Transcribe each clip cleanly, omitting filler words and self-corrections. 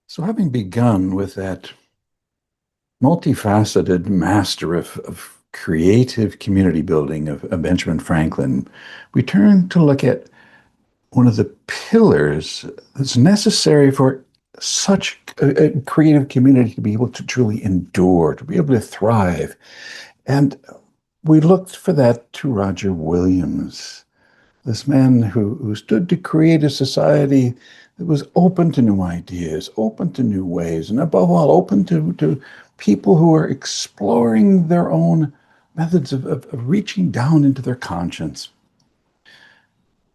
So, having begun with that multifaceted master of creative community building of Benjamin Franklin, we turn to look at one of the pillars that's necessary for such a creative community to be able to truly endure, to be able to thrive. And we looked for that to Roger Williams, this man who stood to create a society that was open to new ideas, open to new ways, and above all, open to people who are exploring their own methods of reaching down into their conscience.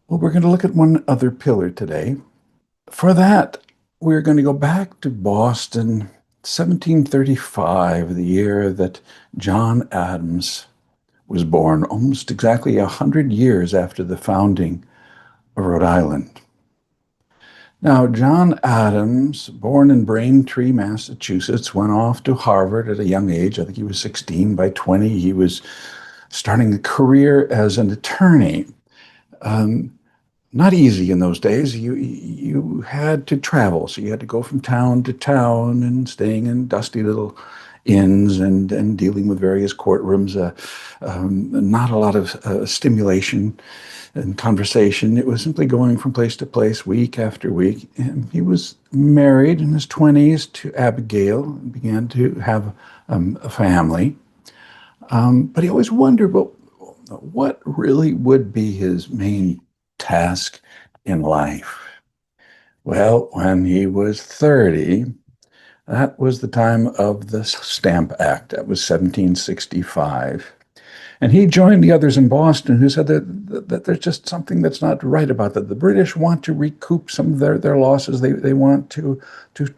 Well, we're going to look at one other pillar today. For that, we're going to go back to Boston, 1735, the year that John Adams was born, almost exactly 100 years after the founding of Rhode Island. Now, John Adams, born in Braintree, Massachusetts, went off to Harvard at a young age. I think he was 16. By 20, he was starting a career as an attorney. Um, Not easy in those days. You had to travel, so you had to go from town to town and staying in dusty little inns and dealing with various courtrooms. Not a lot of stimulation and conversation. It was simply going from place to place, week after week. And he was married in his 20s to Abigail and began to have a family. But he always wondered, well, what really would be his main task in life? Well, when he was 30, that was the time of the Stamp Act. That was 1765. And he joined the others in Boston who said that there's just something that's not right about that. The British want to recoup some of their losses. They want to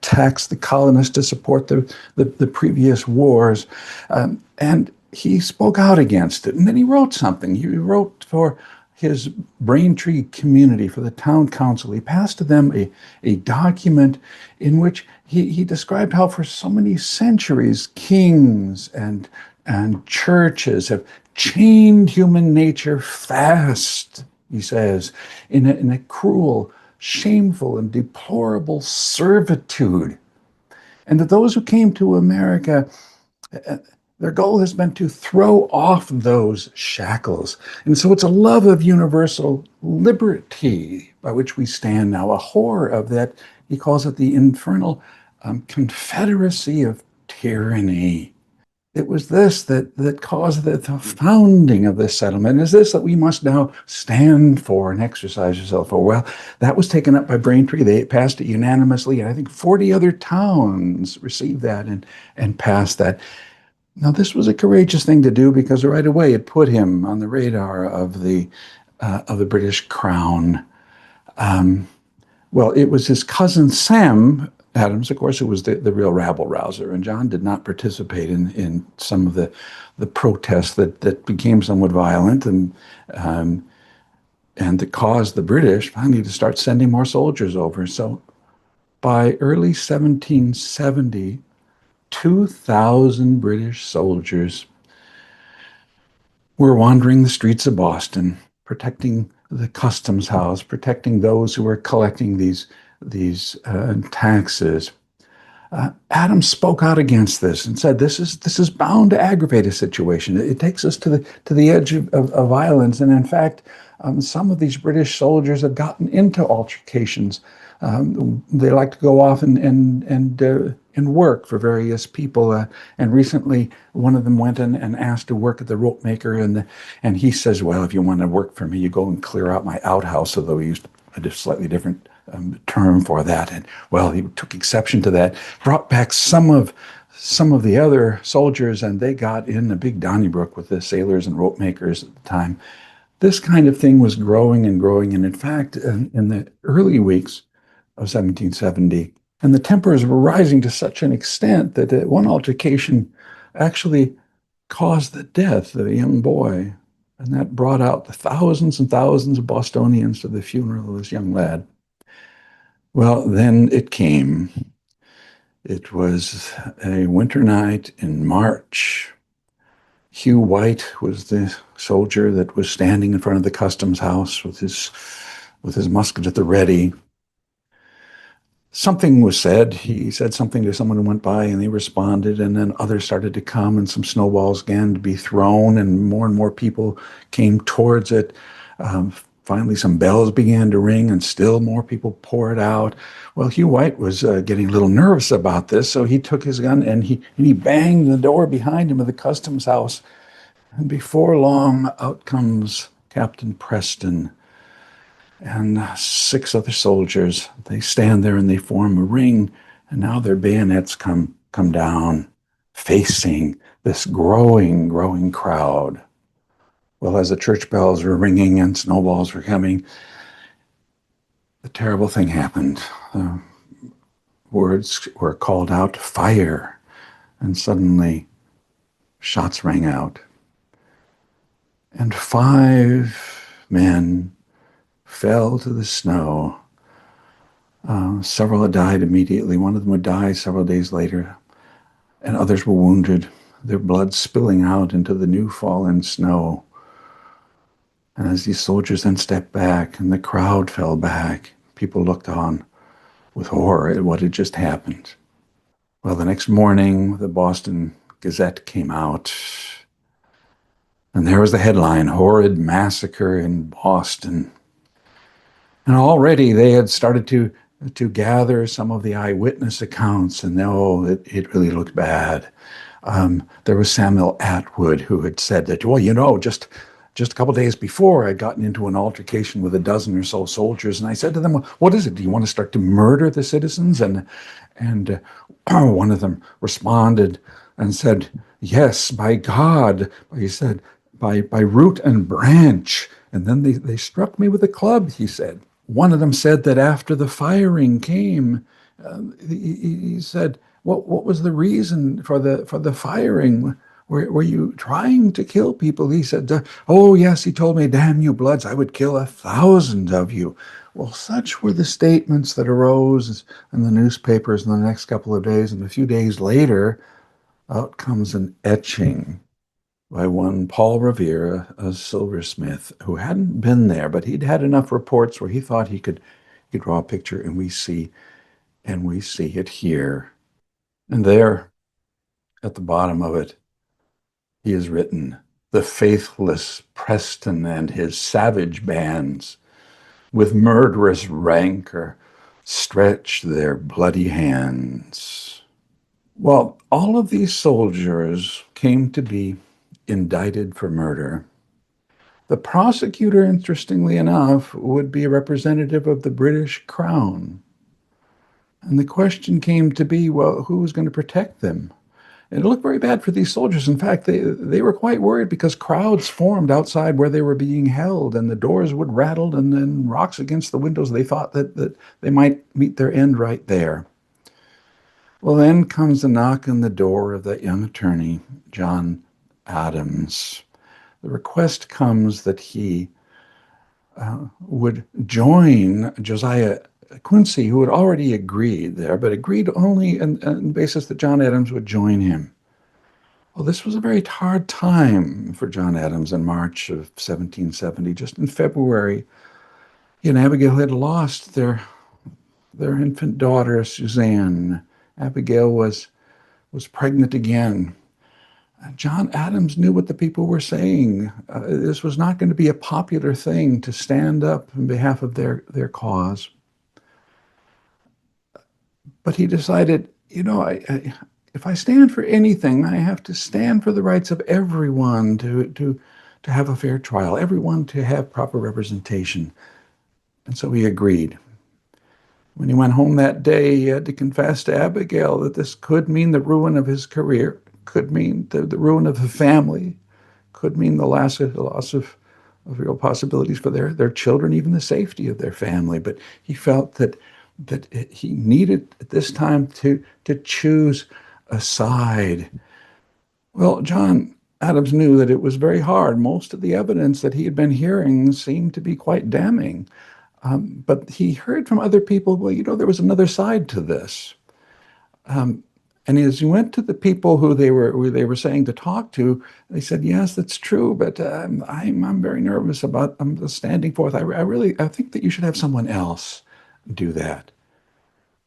tax the colonists to support the previous wars. And he spoke out against it. And then he wrote something. He wrote for his Braintree community, for the town council. He passed to them a document in which he described how for so many centuries kings and churches have chained human nature fast, he says, in a cruel, shameful, and deplorable servitude. And that those who came to America, their goal has been to throw off those shackles. And so it's a love of universal liberty by which we stand now, a horror of that. He calls it the infernal confederacy of tyranny. It was this that caused the founding of this settlement. Is this that we must now stand for and exercise ourselves for? Well, that was taken up by Braintree. They passed it unanimously. And I think 40 other towns received that and passed that. Now, this was a courageous thing to do because right away it put him on the radar of the British Crown. Well, it was his cousin Sam Adams, of course, who was the real rabble-rouser, and John did not participate in some of the protests that became somewhat violent and that caused the British finally to start sending more soldiers over. So by early 1770, 2,000 British soldiers were wandering the streets of Boston, protecting the customs house, protecting those who were collecting these taxes. Adams spoke out against this and said, "This is bound to aggravate a situation. It takes us to the edge of violence." And in fact, some of these British soldiers have gotten into altercations. They like to go off and work for various people. And recently, one of them went in and asked to work at the rope maker, and he says, "Well, if you want to work for me, you go and clear out my outhouse." Although he used a slightly different term for that, and well, he took exception to that. Brought back some of the other soldiers, and they got in a big Donnybrook with the sailors and rope makers at the time. This kind of thing was growing and growing, and in fact, in the early weeks of 1770, and the tempers were rising to such an extent that one altercation actually caused the death of a young boy, and that brought out the thousands and thousands of Bostonians to the funeral of this young lad. Well, then it came. It was a winter night in March. Hugh White was the soldier that was standing in front of the customs house with his musket at the ready. Something was said. He said something to someone who went by, and they responded, and then others started to come, and some snowballs began to be thrown, and more people came towards it. Um, Finally, some bells began to ring, and still more people poured out. Well, Hugh White was getting a little nervous about this, so he took his gun and he banged the door behind him of the customs house. And before long, out comes Captain Preston and six other soldiers. They stand there and they form a ring, and now their bayonets come down, facing this growing crowd. Well, as the church bells were ringing and snowballs were coming, the terrible thing happened. The words were called out, fire, and suddenly shots rang out. And five men fell to the snow. Several had died immediately. One of them would die several days later, and others were wounded, their blood spilling out into the new fallen snow. And as these soldiers then stepped back and the crowd fell back, people looked on with horror at what had just happened. Well, the next morning, the Boston Gazette came out, and there was the headline, Horrid Massacre in Boston. And already they had started to gather some of the eyewitness accounts, and it really looked bad. There was Samuel Atwood who had said that, well, just a couple of days before, I'd gotten into an altercation with a dozen or so soldiers, and I said to them, "What is it? Do you want to start to murder the citizens?" And one of them responded and said, "Yes, by God." He said, by root and branch. And then they struck me with a club, he said. One of them said that after the firing came, he said, what was the reason for the firing? Were you trying to kill people? He said, oh, yes, he told me, damn you bloods, I would kill 1,000 of you. Well, such were the statements that arose in the newspapers in the next couple of days. And a few days later, out comes an etching by one Paul Revere, a silversmith, who hadn't been there, but he'd had enough reports where he thought he could draw a picture, and we see it here. And there, at the bottom of it, he has written, "The faithless Preston and his savage bands, with murderous rancor, stretch their bloody hands." Well, all of these soldiers came to be indicted for murder. The prosecutor, interestingly enough, would be a representative of the British Crown. And the question came to be, well, who was going to protect them? And it looked very bad for these soldiers. In fact, they were quite worried because crowds formed outside where they were being held, and the doors would rattle, and then rocks against the windows. They thought that they might meet their end right there. Well, then comes the knock on the door of that young attorney, John Adams. The request comes that he would join Josiah Quincy, who had already agreed there, but agreed only on the basis that John Adams would join him. Well, this was a very hard time for John Adams in March of 1770. Just in February, he and Abigail had lost their infant daughter, Suzanne. Abigail was pregnant again. John Adams knew what the people were saying. This was not going to be a popular thing to stand up on behalf of their cause. But he decided, if I stand for anything, I have to stand for the rights of everyone to have a fair trial, everyone to have proper representation. And so he agreed. When he went home that day, he had to confess to Abigail that this could mean the ruin of his career, could mean the ruin of the family, could mean the loss of real possibilities for their children, even the safety of their family. But he felt that he needed at this time to choose a side. Well, John Adams knew that it was very hard. Most of the evidence that he had been hearing seemed to be quite damning. But he heard from other people, well, there was another side to this. And as he went to the people who they were saying to talk to, they said, yes, that's true, but I'm very nervous about standing forth. I think that you should have someone else do that.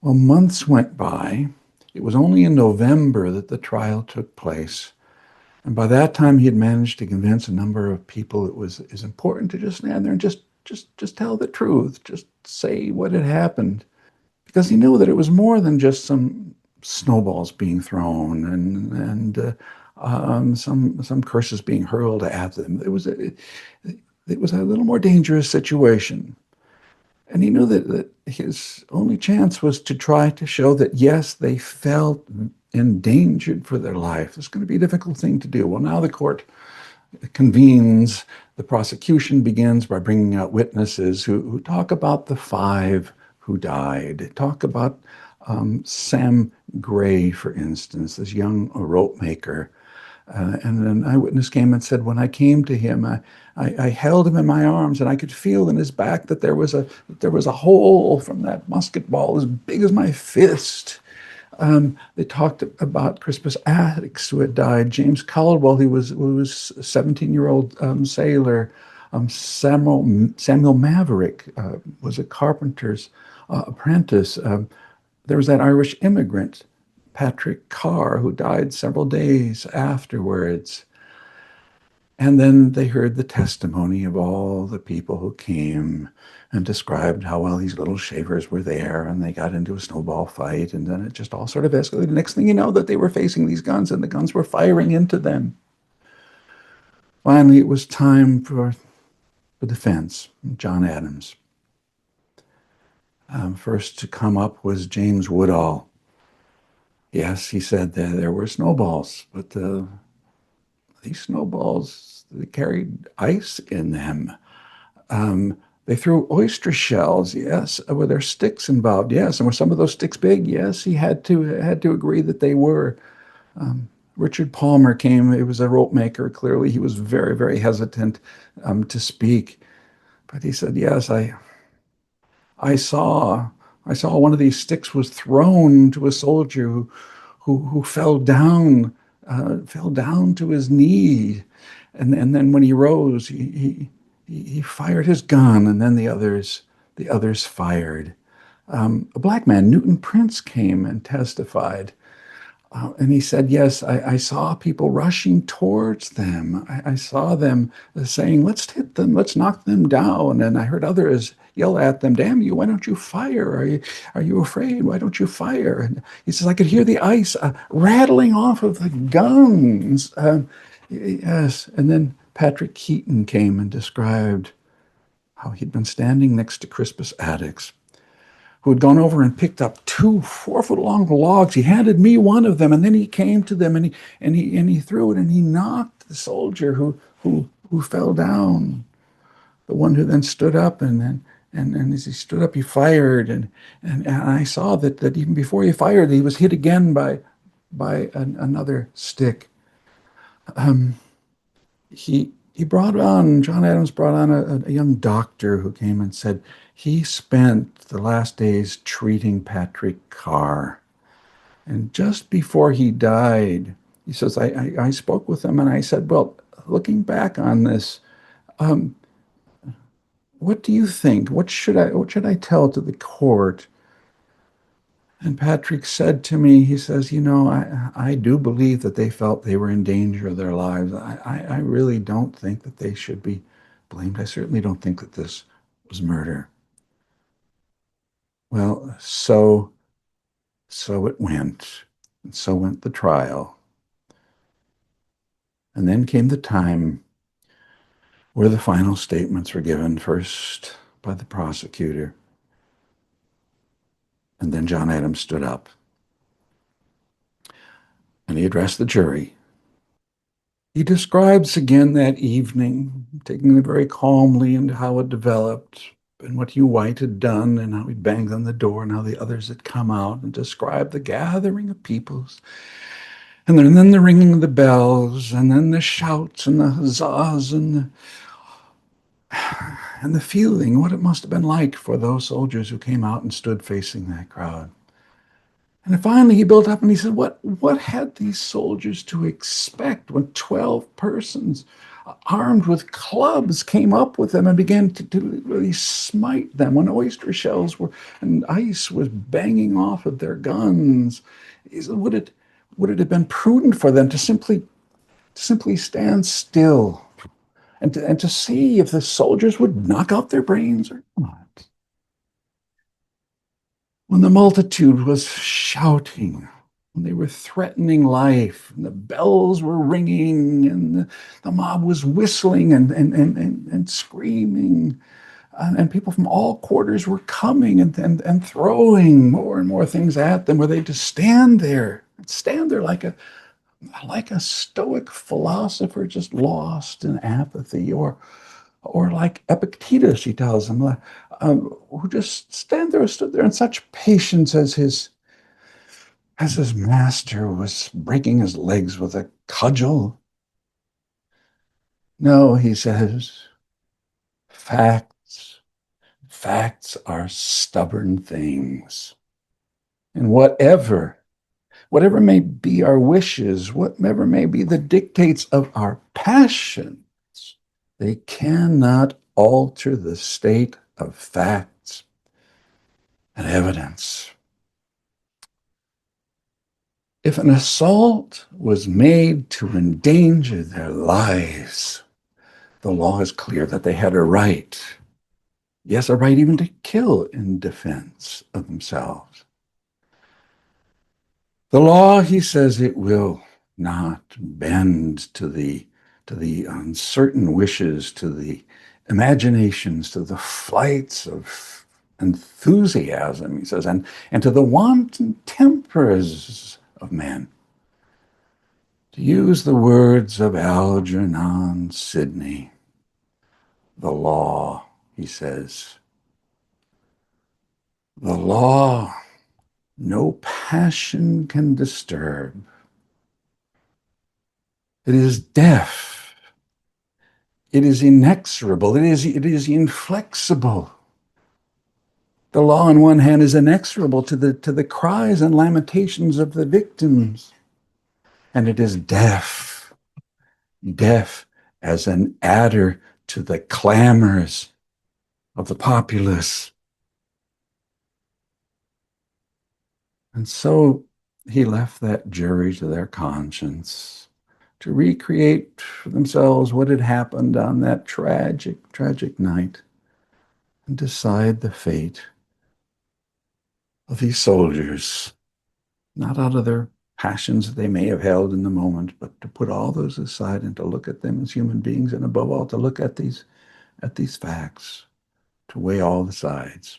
Well, months went by. It was only in November that the trial took place. And by that time, he had managed to convince a number of people it was important to just stand there and just tell the truth, just say what had happened, because he knew that it was more than just some snowballs being thrown and some curses being hurled at them. It was a little more dangerous situation. And he knew that his only chance was to try to show that, yes, they felt endangered for their life. It's going to be a difficult thing to do. Well, now the court convenes. The prosecution begins by bringing out witnesses who talk about the five who died, talk about Sam Gray, for instance, this young rope maker. And an eyewitness came and said, when I came to him, I held him in my arms, and I could feel in his back that there was a hole from that musket ball as big as my fist. They talked about Crispus Attucks, who had died. James Caldwell, who was a 17-year-old sailor. Samuel Maverick was a carpenter's apprentice. There was that Irish immigrant, Patrick Carr, who died several days afterwards. And then they heard the testimony of all the people who came and described how well these little shavers were there, and they got into a snowball fight, and then it just all sort of escalated. Next thing you know, that they were facing these guns, and the guns were firing into them. Finally, it was time for the defense, John Adams. First to come up was James Woodall. Yes, he said that there were snowballs, but these snowballs, they carried ice in them. They threw oyster shells, yes. Were there sticks involved? Yes. And were some of those sticks big? Yes. He had to agree that they were. Richard Palmer came. He was a rope maker. Clearly, he was very, very hesitant to speak, but he said, "Yes, I saw I saw one of these sticks was thrown to a soldier who fell down to his knee, and then when he rose, he fired his gun, and then the others fired." A black man, Newton Prince, came and testified. And he said, yes, I saw people rushing towards them. I saw them saying, let's hit them, let's knock them down. And I heard others yell at them, damn you, why don't you fire? Are you afraid? Why don't you fire? And he says, I could hear the ice rattling off of the guns. Yes. And then Patrick Keaton came and described how he'd been standing next to Crispus Attucks, who had gone over and picked up two 4-foot long logs. He handed me one of them, and then he came to them and he threw it, and he knocked the soldier who fell down. The one who then stood up, and as he stood up, he fired, and I saw that even before he fired, he was hit again by another stick. John Adams brought on a young doctor who came and said he spent the last days treating Patrick Carr. And just before he died, he says, I spoke with him and I said, well, looking back on this, what do you think? What should I tell to the court? And Patrick said to me, he says, I do believe that they felt they were in danger of their lives. I really don't think that they should be blamed. I certainly don't think that this was murder. Well, so it went. And so went the trial. And then came the time where the final statements were given, first by the prosecutor. And then John Adams stood up and he addressed the jury. He describes again that evening, taking it very calmly, and how it developed, and what Hugh White had done, and how he banged on the door, and how the others had come out, and described the gathering of peoples, and then the ringing of the bells, and then the shouts and the huzzas, and the feeling, what it must have been like for those soldiers who came out and stood facing that crowd. And finally he built up and he said, what had these soldiers to expect when 12 persons armed with clubs came up with them and began to really smite them when oyster shells were and ice was banging off of their guns? He said, would it have been prudent for them to simply stand still and to see if the soldiers would knock out their brains or not? When the multitude was shouting, when they were threatening life, and the bells were ringing, and the mob was whistling and screaming, and people from all quarters were coming and throwing more and more things at them, were they to stand there like a stoic philosopher just lost in apathy, or like Epictetus, he tells them, who just stood there in such patience as his master was breaking his legs with a cudgel. No, he says, facts, facts are stubborn things. And whatever may be our wishes, whatever may be the dictates of our passions, they cannot alter the state of facts and evidence. If an assault was made to endanger their lives, the law is clear that they had a right. Yes, a right even to kill in defense of themselves. The law, he says, it will not bend to the uncertain wishes, to the imaginations, to the flights of enthusiasm, he says, and to the wanton tempers of men. To use the words of Algernon Sidney, the law, he says, the law no passion can disturb. It is deaf. It is inexorable. It is inflexible. The law, on one hand, is inexorable to the cries and lamentations of the victims, and it is deaf, deaf as an adder to the clamors of the populace. And so he left that jury to their conscience to recreate for themselves what had happened on that tragic, tragic night and decide the fate of these soldiers, not out of their passions that they may have held in the moment, but to put all those aside and to look at them as human beings, and above all, to look at these facts, to weigh all the sides.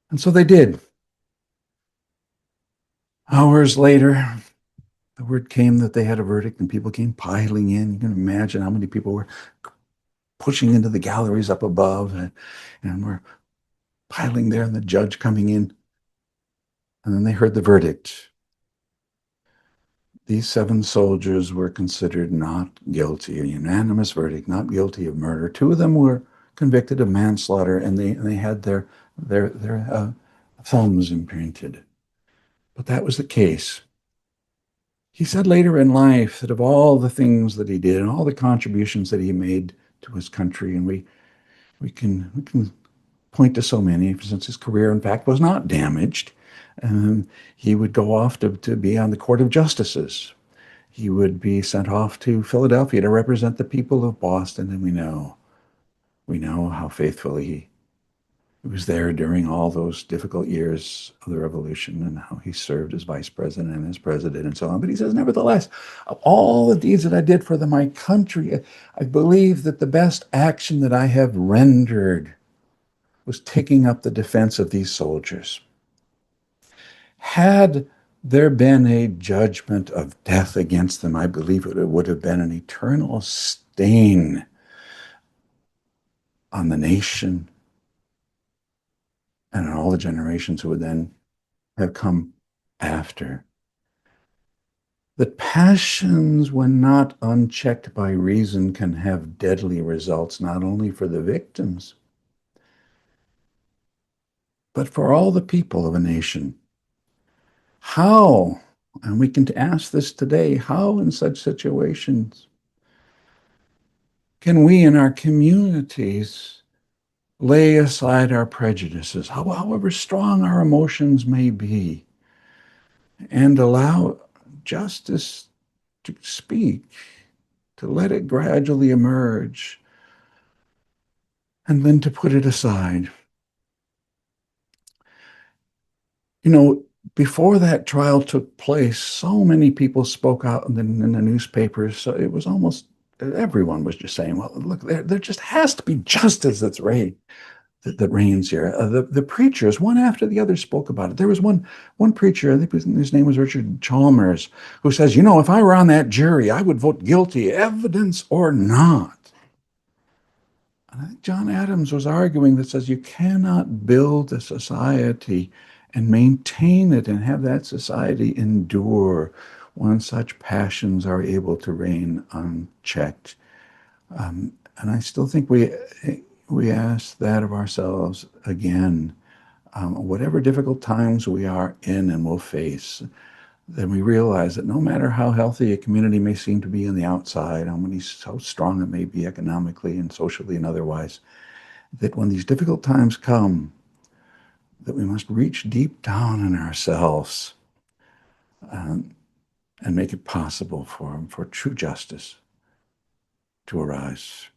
And so they did. Hours later, the word came that they had a verdict, and people came piling in. You can imagine how many people were pushing into the galleries up above and were piling there, and the judge coming in. And then they heard the verdict. These 7 soldiers were considered not guilty, a unanimous verdict, not guilty of murder. 2 of them were convicted of manslaughter, and they had their thumbs imprinted. But that was the case. He said later in life that of all the things that he did and all the contributions that he made to his country, and we can point to so many, since his career, in fact, was not damaged. He would go off to be on the Court of Justices. He would be sent off to Philadelphia to represent the people of Boston, and we know how faithfully he was there during all those difficult years of the Revolution, and how he served as vice president and as president and so on. But he says, nevertheless, of all the deeds that I did for my country, I believe that the best action that I have rendered was taking up the defense of these soldiers. Had there been a judgment of death against them, I believe it would have been an eternal stain on the nation and on all the generations who would then have come after. That passions, when not unchecked by reason, can have deadly results, not only for the victims, but for all the people of a nation. How, and we can ask this today, how in such situations can we in our communities lay aside our prejudices, however strong our emotions may be, and allow justice to speak, to let it gradually emerge, and then to put it aside? You know, before that trial took place, so many people spoke out in the newspapers. So it was almost everyone was just saying, well, look, there just has to be justice that reigns here. The preachers, one after the other, spoke about it. There was one preacher, I think his name was Richard Chalmers, who says, you know, if I were on that jury, I would vote guilty, evidence or not. And I think John Adams was arguing that says you cannot build a society and maintain it and have that society endure when such passions are able to reign unchecked. And I still think we ask that of ourselves again. Whatever difficult times we are in and will face, then we realize that no matter how healthy a community may seem to be on the outside, how strong it may be economically and socially and otherwise, that when these difficult times come, that we must reach deep down in ourselves and make it possible for true justice to arise.